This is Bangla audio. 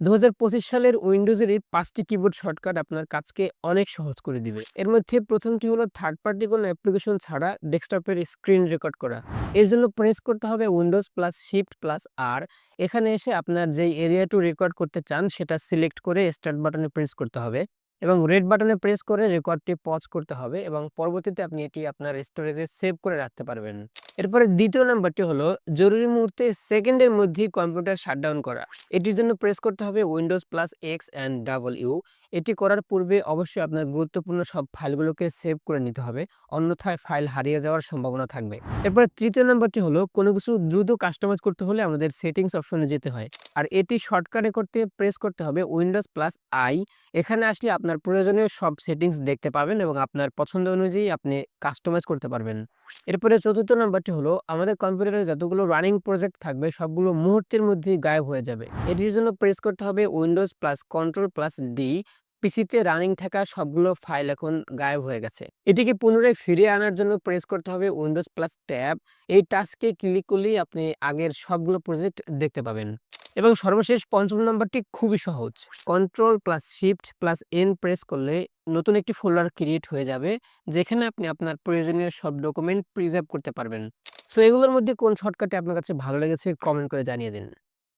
2025 সালের উইন্ডোজের এই 5টি কিবোর্ড শর্টকাট আপনার কাজকে অনেক সহজ করে দিবে। এর মধ্যে প্রথমটি হলো থার্ড পার্টি কোনো অ্যাপ্লিকেশন ছাড়া ডেস্কটপের স্ক্রিন রেকর্ড করা। এর জন্য প্রেস করতে হবে উইন্ডোজ প্লাস শিফট প্লাস আর। এখানে এসে আপনার যেই এরিয়া টু রেকর্ড করতে চান সেটা সিলেক্ট করে স্টার্ট বাটনে প্রেস করতে হবে এবং রেড বাটনে প্রেস করে রেকর্ডটি পজ করতে হবে এবং পরবর্তীতে আপনি এটি আপনার স্টোরেজে সেভ করে রাখতে পারবেন। এরপরে দ্বিতীয় নাম্বারটি হলো জরুরি মুহূর্তে সেকেন্ডের মধ্যেই কম্পিউটার শাটডাউন করা। এটির জন্য প্রেস করতে হবে Windows plus x and double you. এটি করার পূর্বে অবশ্যই আপনার গুরুত্বপূর্ণ সব ফাইলগুলোকে সেভ করে নিতে হবে, অন্যথায় ফাইল হারিয়ে যাওয়ার সম্ভাবনা থাকবে। এরপরে তৃতীয় নাম্বারটি হলো কোনো কিছু দ্রুত কাস্টমাইজ করতে হলে আমাদের সেটিংস অপশনে যেতে হয়, আর এটি শর্টকাটে করতে প্রেস করতে হবে উইন্ডোজ প্লাস আই। এখানে আসলে আপনার প্রয়োজনীয় সব সেটিংস দেখতে পাবেন এবং আপনার পছন্দ অনুযায়ী আপনি কাস্টমাইজ করতে পারবেন। এরপরে চতুর্থ নাম্বারটি হলো আমাদের কম্পিউটারে যতগুলো রানিং প্রজেক্ট থাকবে সবগুলো মুহূর্তের মধ্যেই গায়েব হয়ে যাবে। এটির জন্য প্রেস করতে হবে Windows plus control plus D. পিসিতে রানিং থাকা সবগুলো ফাইল এখন গায়েব হয়ে গেছে। এটিকে পুনরায় ফিরিয়ে আনার জন্য প্রেস করতে হবে উইন্ডোজ প্লাস ট্যাব। এই টাস্কে ক্লিক করলেই আপনি আগের সবগুলো প্রজেক্ট দেখতে পাবেন। এবং সর্বশেষ পঞ্চম নাম্বারটি খুবই সহজ। Control plus shift plus N press করলে নতুন একটি ফোল্ডার ক্রিয়েট হয়ে যাবে, যেখানে আপনি আপনার প্রয়োজনীয় সব ডকুমেন্ট প্রিজার্ভ করতে পারবেন। সো এগুলোর মধ্যে কোন শর্টকাটটি আপনার কাছে ভালো লেগেছে কমেন্ট করে জানিয়ে দিন।